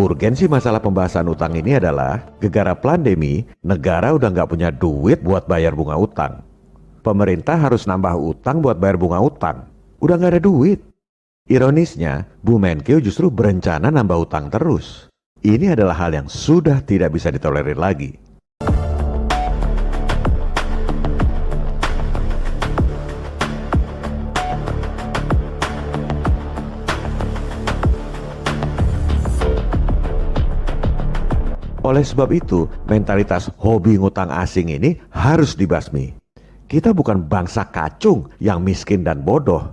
Urgensi masalah pembahasan utang ini adalah gegara pandemi, negara udah nggak punya duit buat bayar bunga utang. Pemerintah harus nambah utang buat bayar bunga utang. Udah nggak ada duit. Ironisnya, Bu Menkeu justru berencana nambah utang terus. Ini adalah hal yang sudah tidak bisa ditolerir lagi. Oleh sebab itu, mentalitas hobi ngutang asing ini harus dibasmi. Kita bukan bangsa kacung yang miskin dan bodoh.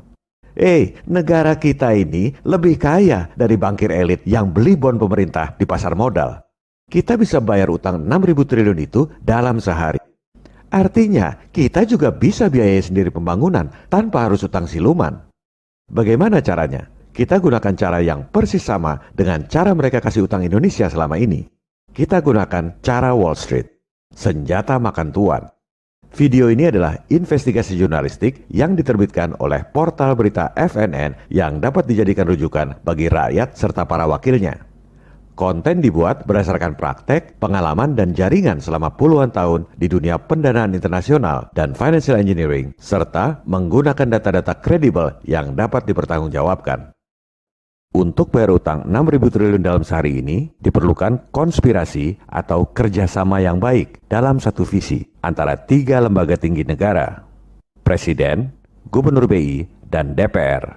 Negara kita ini lebih kaya dari bankir elit yang beli bon pemerintah di pasar modal. Kita bisa bayar utang 6.000 triliun itu dalam sehari. Artinya, kita juga bisa biayai sendiri pembangunan tanpa harus utang siluman. Bagaimana caranya? Kita gunakan cara yang persis sama dengan cara mereka kasih utang Indonesia selama ini. Kita gunakan cara Wall Street, senjata makan tuan. Video ini adalah investigasi jurnalistik yang diterbitkan oleh portal berita FNN yang dapat dijadikan rujukan bagi rakyat serta para wakilnya. Konten dibuat berdasarkan praktek, pengalaman, dan jaringan selama puluhan tahun di dunia pendanaan internasional dan financial engineering, serta menggunakan data-data kredibel yang dapat dipertanggungjawabkan. Untuk bayar utang 6.000 triliun dalam sehari ini, diperlukan konspirasi atau kerjasama yang baik dalam satu visi antara 3 lembaga tinggi negara, Presiden, Gubernur BI, dan DPR.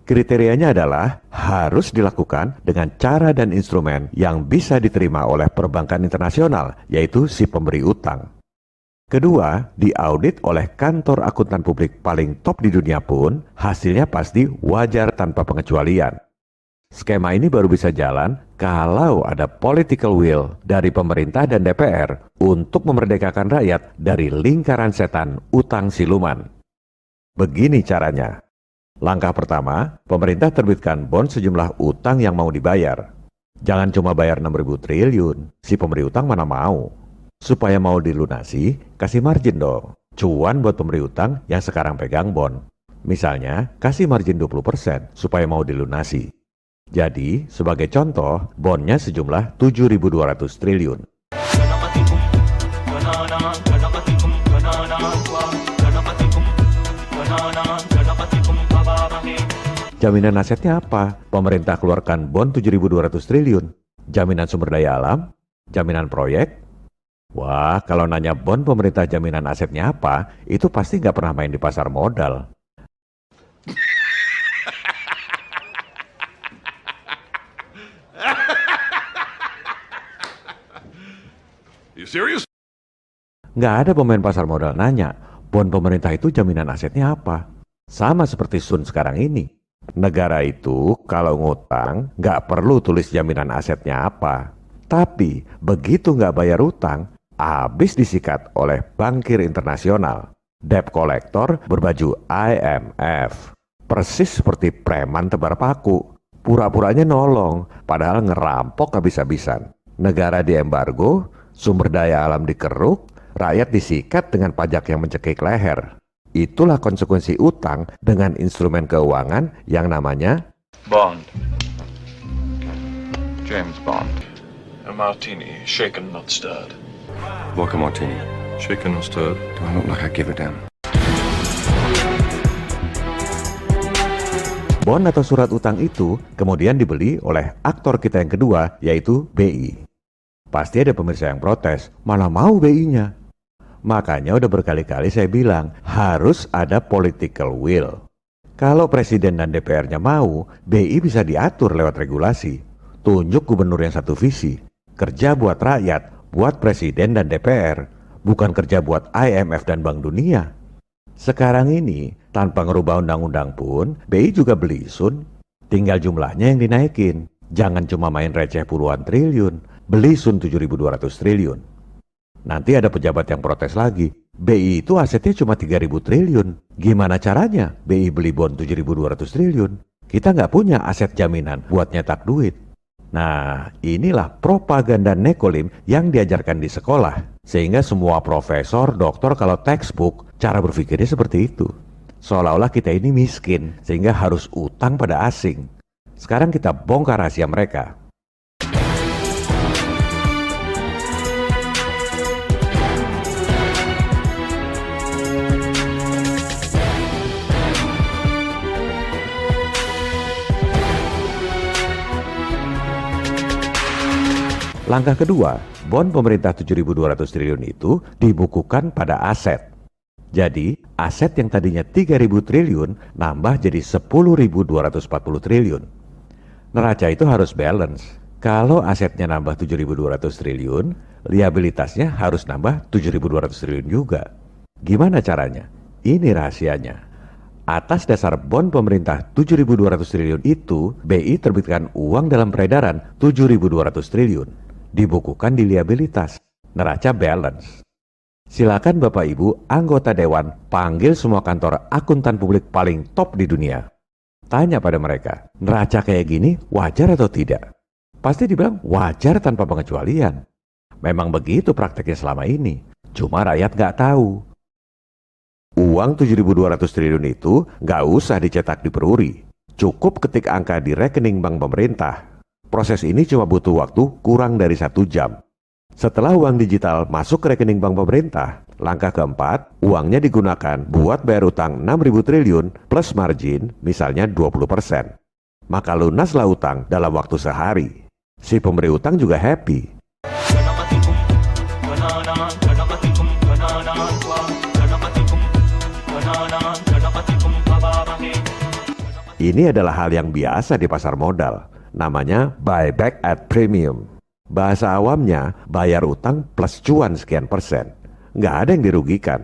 Kriterianya adalah harus dilakukan dengan cara dan instrumen yang bisa diterima oleh perbankan internasional, yaitu si pemberi utang. Kedua, diaudit oleh kantor akuntan publik paling top di dunia pun, hasilnya pasti wajar tanpa pengecualian. Skema ini baru bisa jalan kalau ada political will dari pemerintah dan DPR untuk memerdekakan rakyat dari lingkaran setan utang siluman. Begini caranya. Langkah pertama, pemerintah terbitkan bond sejumlah utang yang mau dibayar. Jangan cuma bayar 6.000 triliun, si pemberi utang mana mau. Supaya mau dilunasi, kasih margin dong. Cuan buat pemberi utang yang sekarang pegang bond. Misalnya, kasih margin 20% supaya mau dilunasi. Jadi, sebagai contoh, bondnya sejumlah 7.200 triliun. Jaminan asetnya apa? Pemerintah keluarkan bond 7.200 triliun. Jaminan sumber daya alam? Jaminan proyek? Wah, kalau nanya bond pemerintah jaminan asetnya apa, itu pasti nggak pernah main di pasar modal. You serious? Nggak ada pemain pasar modal nanya, bond pemerintah itu jaminan asetnya apa? Sama seperti Sun sekarang ini. Negara itu kalau ngutang nggak perlu tulis jaminan asetnya apa. Tapi begitu nggak bayar utang, habis disikat oleh bankir internasional. Debt collector berbaju IMF. Persis seperti preman tebar paku. Pura-puranya nolong, padahal ngerampok habis-habisan. Negara diembargo, sumber daya alam dikeruk, rakyat disikat dengan pajak yang mencekik leher. Itulah konsekuensi utang dengan instrumen keuangan yang namanya Bond. James Bond. A martini, shaken not stirred. Vodka martini. Shaken not stirred. Do I look like I give a damn? bond atau surat utang itu kemudian dibeli oleh aktor kita yang kedua, yaitu BI. Pasti ada pemirsa yang protes, mana mau BI-nya? Makanya udah berkali-kali saya bilang, harus ada political will. Kalau presiden dan DPR-nya mau, BI bisa diatur lewat regulasi. Tunjuk gubernur yang satu visi. Kerja buat rakyat, buat presiden dan DPR. Bukan kerja buat IMF dan Bank Dunia. Sekarang ini, tanpa ngerubah undang-undang pun, BI juga beli Sun. Tinggal jumlahnya yang dinaikin. Jangan cuma main receh puluhan triliun. Beli Sun 7.200 triliun. Nanti ada pejabat yang protes lagi. BI itu asetnya cuma 3.000 triliun. Gimana caranya BI beli bond 7.200 triliun? Kita nggak punya aset jaminan buat nyetak duit. Nah, inilah propaganda nekolim yang diajarkan di sekolah. Sehingga semua profesor, doktor kalau textbook, cara berpikirnya seperti itu. Seolah-olah kita ini miskin, sehingga harus utang pada asing. Sekarang kita bongkar rahasia mereka. Langkah kedua, bond pemerintah 7.200 triliun itu dibukukan pada aset. Jadi, aset yang tadinya 3.000 triliun nambah jadi 10.240 triliun. Neraca itu harus balance. Kalau asetnya nambah 7.200 triliun, liabilitasnya harus nambah 7.200 triliun juga. Gimana caranya? Ini rahasianya. Atas dasar bond pemerintah 7.200 triliun itu, BI terbitkan uang dalam peredaran 7.200 triliun. Dibukukan di liabilitas. Neraca balance. Silakan Bapak Ibu anggota Dewan panggil semua kantor akuntan publik paling top di dunia. Tanya pada mereka, neraca kayak gini wajar atau tidak? Pasti dibilang wajar tanpa pengecualian. Memang begitu prakteknya selama ini. Cuma rakyat nggak tahu. Uang 7.200 triliun itu nggak usah dicetak di peruri. Cukup ketik angka di rekening bank pemerintah. Proses ini cuma butuh waktu kurang dari 1 jam. Setelah uang digital masuk ke rekening bank pemerintah, langkah keempat, uangnya digunakan buat bayar utang 6.000 triliun plus margin misalnya 20%. Maka lunaslah utang dalam waktu sehari. Si pemberi utang juga happy. Ini adalah hal yang biasa di pasar modal. Namanya buyback at premium. Bahasa awamnya, bayar utang plus cuan sekian persen. Nggak ada yang dirugikan.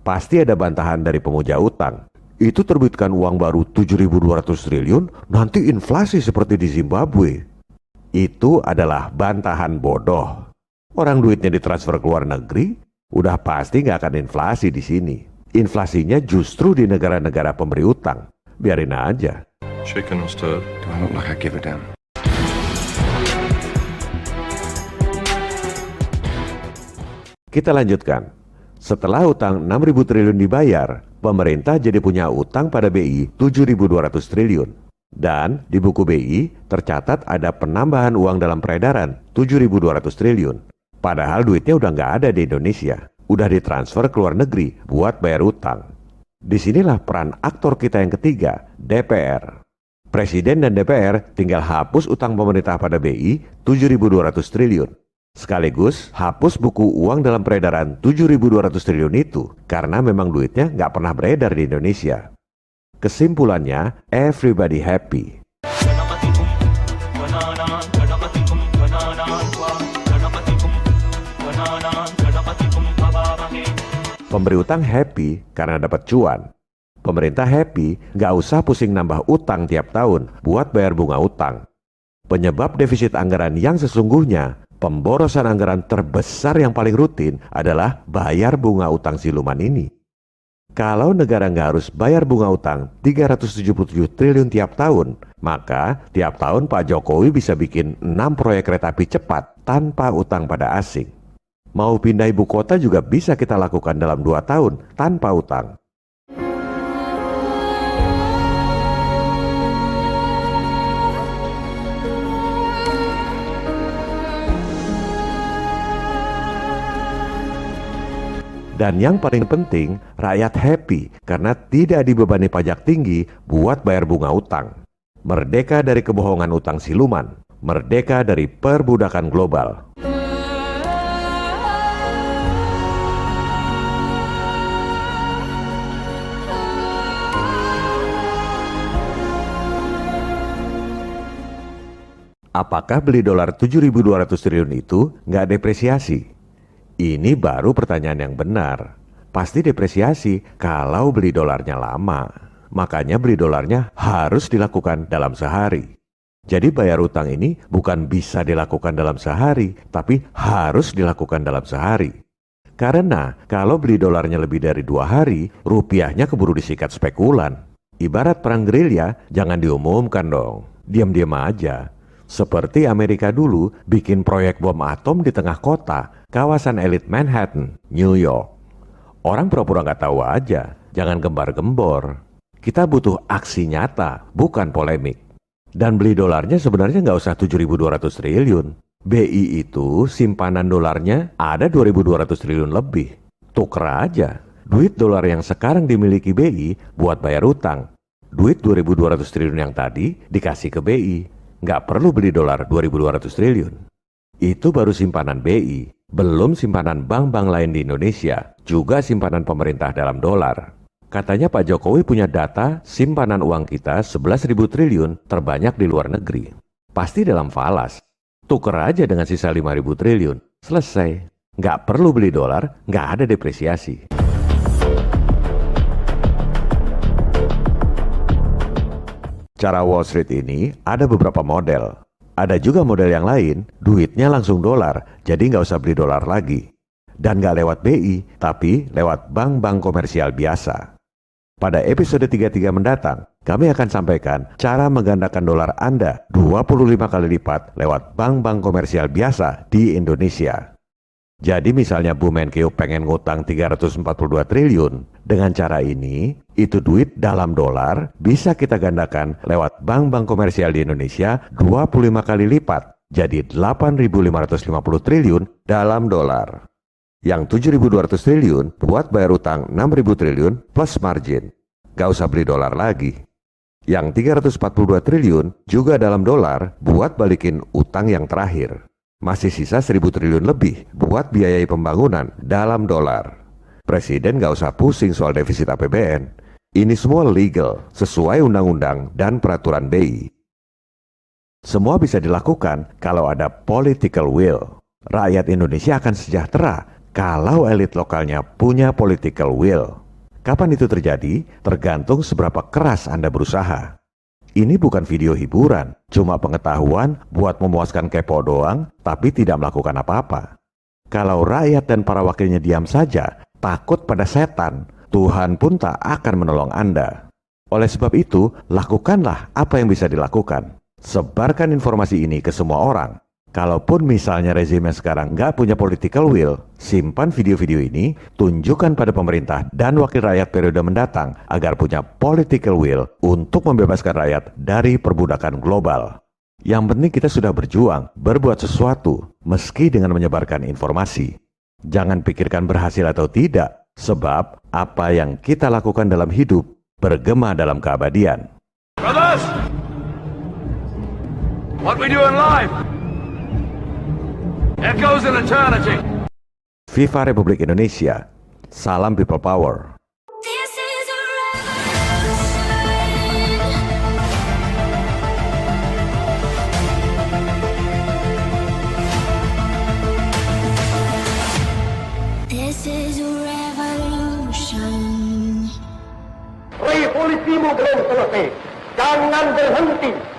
Pasti ada bantahan dari pemuja utang. Itu terbitkan uang baru 7.200 triliun, nanti inflasi seperti di Zimbabwe. Itu adalah bantahan bodoh. Orang duitnya ditransfer ke luar negeri, udah pasti nggak akan inflasi di sini. Inflasinya justru di negara-negara pemberi utang. Biarin aja. Shaken and stirred. Do I look like I give a damn? Kita lanjutkan. Setelah utang 6.000 triliun dibayar, pemerintah jadi punya utang pada BI 7.200 triliun. Dan di buku BI tercatat ada penambahan uang dalam peredaran 7.200 triliun. Padahal duitnya udah nggak ada di Indonesia. Udah ditransfer ke luar negeri buat bayar utang. Disinilah peran aktor kita yang ketiga, DPR. Presiden dan DPR tinggal hapus utang pemerintah pada BI 7.200 triliun. Sekaligus hapus buku uang dalam peredaran 7.200 triliun itu karena memang duitnya nggak pernah beredar di Indonesia. Kesimpulannya, everybody happy. Pemberi utang happy karena dapat cuan. Pemerintah happy nggak usah pusing nambah utang tiap tahun buat bayar bunga utang. Penyebab defisit anggaran yang sesungguhnya, pemborosan anggaran terbesar yang paling rutin adalah bayar bunga utang siluman ini. Kalau negara nggak harus bayar bunga utang 377 triliun tiap tahun, maka tiap tahun Pak Jokowi bisa bikin 6 proyek kereta api cepat tanpa utang pada asing. Mau pindah ibu kota juga bisa kita lakukan dalam 2 tahun tanpa utang. Dan yang paling penting, rakyat happy karena tidak dibebani pajak tinggi buat bayar bunga utang. Merdeka dari kebohongan utang siluman, merdeka dari perbudakan global. Apakah beli dolar 7.200 triliun itu nggak depresiasi? Ini baru pertanyaan yang benar. Pasti depresiasi kalau beli dolarnya lama. Makanya beli dolarnya harus dilakukan dalam sehari. Jadi bayar utang ini bukan bisa dilakukan dalam sehari, tapi harus dilakukan dalam sehari. Karena kalau beli dolarnya lebih dari 2 hari, rupiahnya keburu disikat spekulan. Ibarat perang gerilya, jangan diumumkan dong. Diam-diam aja. Seperti Amerika dulu bikin proyek bom atom di tengah kota, kawasan elit Manhattan, New York. Orang pura-pura nggak tahu aja, jangan gembar-gembor. Kita butuh aksi nyata, bukan polemik. Dan beli dolarnya sebenarnya nggak usah 7.200 triliun. BI itu simpanan dolarnya ada 2.200 triliun lebih. Tuker aja. Duit dolar yang sekarang dimiliki BI buat bayar utang. Duit 2.200 triliun yang tadi dikasih ke BI. Nggak perlu beli dolar 2.200 triliun. Itu baru simpanan BI, belum simpanan bank-bank lain di Indonesia, juga simpanan pemerintah dalam dolar. Katanya Pak Jokowi punya data simpanan uang kita 11.000 triliun terbanyak di luar negeri. Pasti dalam falas. Tuker aja dengan sisa 5.000 triliun. Selesai. Nggak perlu beli dolar, nggak ada depresiasi. Cara Wall Street ini ada beberapa model. Ada juga model yang lain, duitnya langsung dolar, jadi nggak usah beli dolar lagi. Dan nggak lewat BI, tapi lewat bank-bank komersial biasa. Pada episode 33 mendatang, kami akan sampaikan cara menggandakan dolar Anda 25 kali lipat lewat bank-bank komersial biasa di Indonesia. Jadi misalnya Bu Menkeu pengen ngutang 342 triliun, dengan cara ini, itu duit dalam dolar bisa kita gandakan lewat bank-bank komersial di Indonesia 25 kali lipat, jadi 8.550 triliun dalam dolar. Yang 7.200 triliun buat bayar utang 6.000 triliun plus margin. Gak usah beli dolar lagi. Yang 342 triliun juga dalam dolar buat balikin utang yang terakhir. Masih sisa 1.000 triliun lebih buat biayai pembangunan dalam dolar. Presiden gak usah pusing soal defisit APBN. Ini semua legal, sesuai undang-undang dan peraturan BI. Semua bisa dilakukan kalau ada political will. Rakyat Indonesia akan sejahtera kalau elit lokalnya punya political will. Kapan itu terjadi? Tergantung seberapa keras Anda berusaha. Ini bukan video hiburan, cuma pengetahuan buat memuaskan kepo doang, tapi tidak melakukan apa-apa. Kalau rakyat dan para wakilnya diam saja, takut pada setan, Tuhan pun tak akan menolong Anda. Oleh sebab itu, lakukanlah apa yang bisa dilakukan. Sebarkan informasi ini ke semua orang. Kalaupun misalnya rezim yang sekarang nggak punya political will, simpan video-video ini, tunjukkan pada pemerintah dan wakil rakyat periode mendatang agar punya political will untuk membebaskan rakyat dari perbudakan global. Yang penting kita sudah berjuang, berbuat sesuatu, meski dengan menyebarkan informasi. Jangan pikirkan berhasil atau tidak, sebab apa yang kita lakukan dalam hidup bergema dalam keabadian. Brothers! What we do in life echoes in eternity. Viva Republik Indonesia. Salam People Power. This is a revolution. This is a revolution. Revolusimu belum selesai. Jangan berhenti.